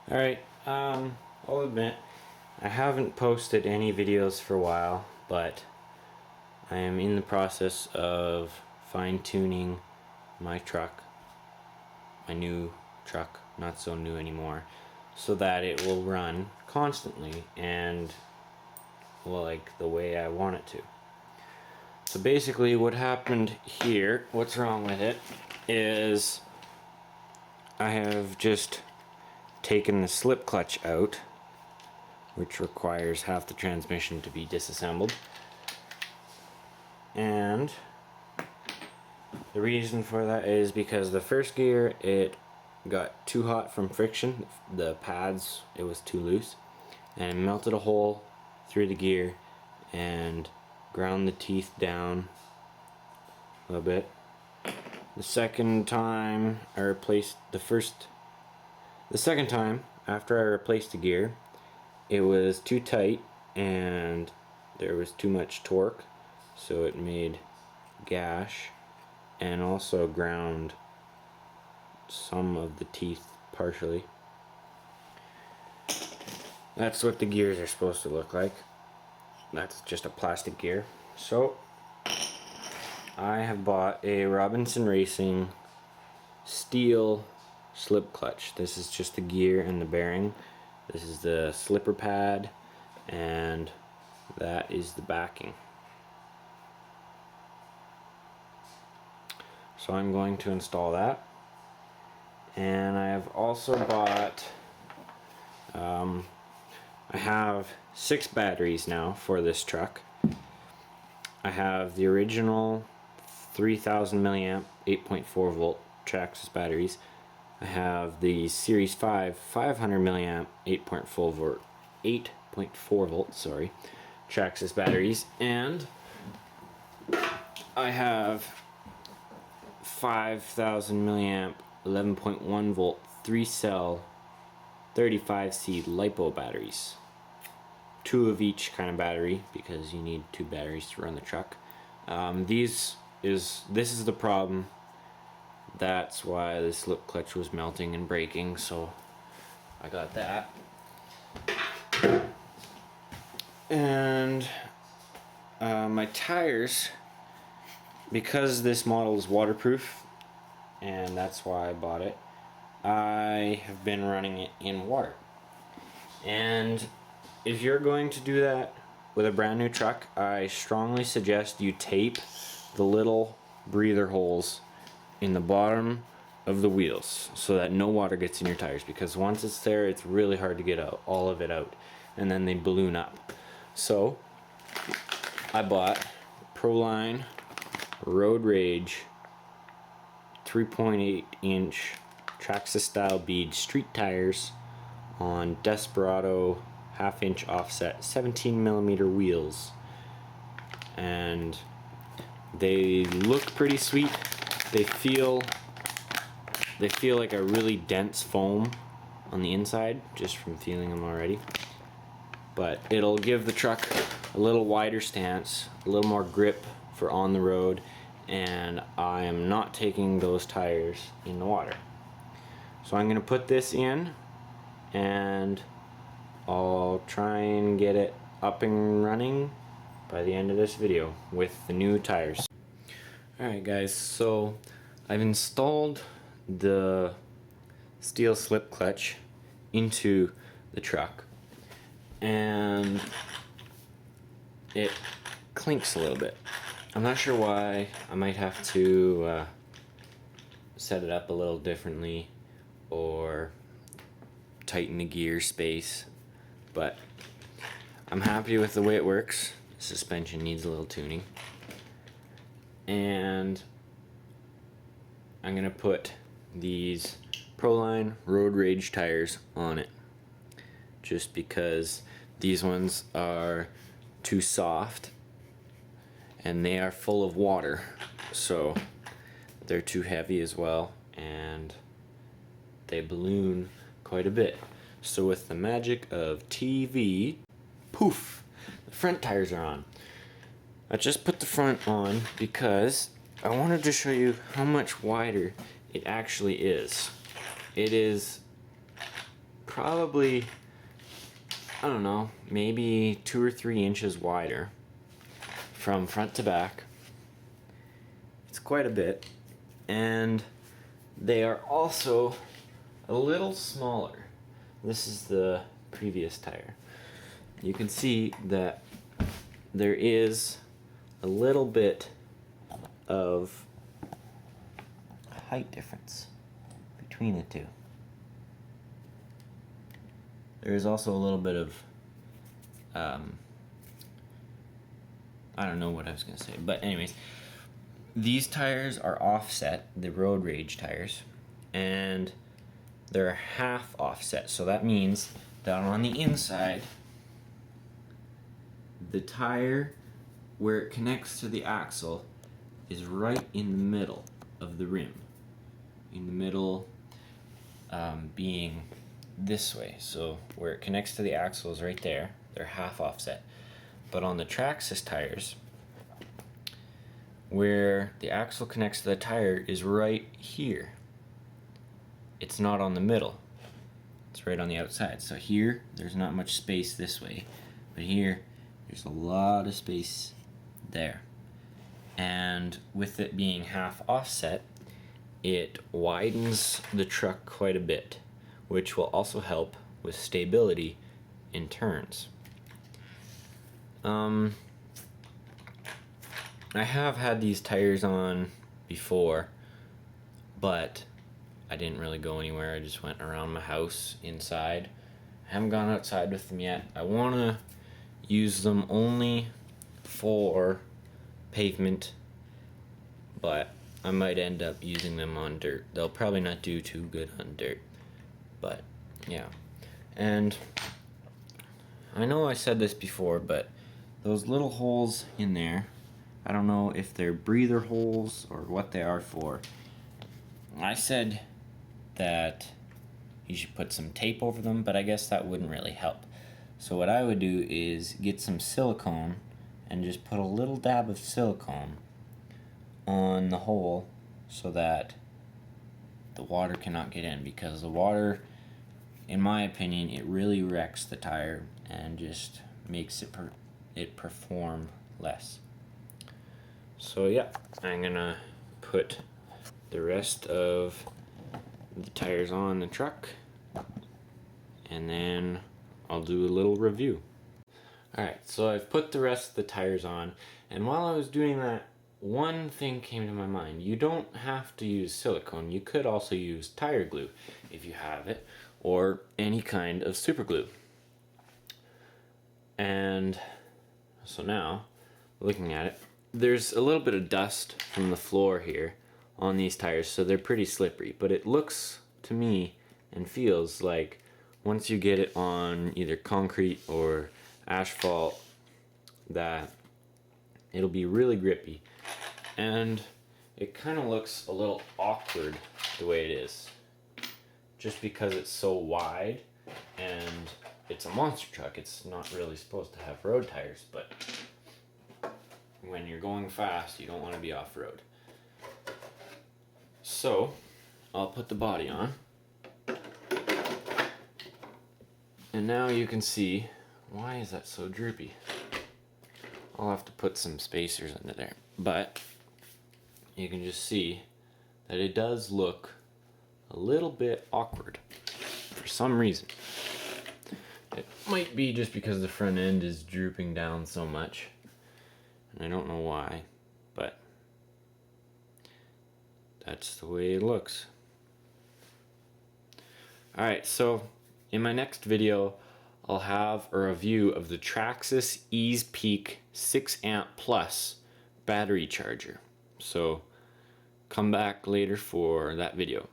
Alright, I'll admit, I haven't posted any videos for a while, but I am in the process of fine-tuning my truck, my new truck, not so new anymore, so that it will run constantly and, well, like the way I want it to. So basically what happened here, what's wrong with it, is I have just taken the slip clutch out, which requires half the transmission to be disassembled, and the reason for that is because the first gear, it got too hot from friction, the pads, it was too loose, and it melted a hole through the gear and ground the teeth down a little bit. The second time I replaced the second time after I replaced the gear, it was too tight and there was too much torque, so it made gash and also ground some of the teeth partially. That's what the gears are supposed to look like. That's just a plastic gear. So I have bought a Robinson Racing steel slip clutch. This is just the gear and the bearing. This is the slipper pad, and that is the backing. So I'm going to install that. And I have also bought, I have 6 batteries now for this truck. I have the original 3000 milliamp 8.4 volt Traxxas batteries. I have the Series 5 500 milliamp 8.4 volt, sorry, Traxxas batteries, and I have 5000 milliamp 11.1 volt 3-cell 35C LiPo batteries. 2 of each kind of battery because you need 2 batteries to run the truck. This is the problem. That's why the slip clutch was melting and breaking, so I got that. And my tires, because this model is waterproof, and that's why I bought it, I have been running it in water. And if you're going to do that with a brand new truck, I strongly suggest you tape the little breather holes in the bottom of the wheels so that no water gets in your tires, because once it's there, it's really hard to get all of it out, and then they balloon up. So I bought Proline Road Rage 3.8 inch Traxxas style bead street tires on Desperado 1/2 inch offset 17mm wheels, and they look pretty sweet. They feel like a really dense foam on the inside just from feeling them already, but it'll give the truck a little wider stance, a little more grip for on the road, and I am not taking those tires in the water. So I'm gonna put this in and I'll try and get it up and running by the end of this video with the new tires. Alright guys, so I've installed the steel slip clutch into the truck, and it clinks a little bit. I'm not sure why. I might have to set it up a little differently or tighten the gear space, but I'm happy with the way it works. The suspension needs a little tuning, and I'm gonna put these Proline Road Rage tires on it just because these ones are too soft and they are full of water, so they're too heavy as well, and they balloon quite a bit. So with the magic of TV, poof, the front tires are on. I just put the front on because I wanted to show you how much wider it actually is. It is probably, I don't know, maybe 2 or 3 inches wider from front to back. It's quite a bit. And they are also a little smaller. This is the previous tire. You can see that there is a little bit of height difference between the two. There is also a little bit of I don't know what I was gonna say, but anyways, these tires are offset, the road rage tires, and they're half offset. So that means that on the inside, the tire where it connects to the axle is right in the middle of the rim. In the middle being this way. So where it connects to the axle is right there. They're half offset. But on the Traxxas tires, where the axle connects to the tire is right here. It's not on the middle. It's right on the outside. So here, there's not much space this way. But here, there's a lot of space there. And with it being half offset, it widens the truck quite a bit, which will also help with stability in turns. I have had these tires on before, but I didn't really go anywhere. I just went around my house inside. I haven't gone outside with them yet. I want to use them only for pavement, but I might end up using them on dirt. They'll probably not do too good on dirt, but yeah. And I know I said this before, but those little holes in there, I don't know if they're breather holes or what they are for. I said that you should put some tape over them, but I guess that wouldn't really help. So what I would do is get some silicone and just put a little dab of silicone on the hole so that the water cannot get in, because the water, in my opinion, it really wrecks the tire and just makes it perform less. So yeah, I'm gonna put the rest of the tires on the truck and then I'll do a little review. Alright, so I've put the rest of the tires on, and while I was doing that, one thing came to my mind. You don't have to use silicone. You could also use tire glue if you have it, or any kind of super glue. And so now, looking at it, there's a little bit of dust from the floor here on these tires, so they're pretty slippery, but it looks to me and feels like once you get it on either concrete or asphalt, that it'll be really grippy. And it kind of looks a little awkward the way it is, just because it's so wide and it's a monster truck. It's not really supposed to have road tires, but when you're going fast, you don't want to be off-road. So I'll put the body on, and now you can see, why is that so droopy? I'll have to put some spacers under there, but you can just see that it does look a little bit awkward for some reason. It might be just because the front end is drooping down so much, and I don't know why, but that's the way it looks. Alright, so in my next video, I'll have a review of the Traxxas Ease Peak 6 amp plus battery charger. So come back later for that video.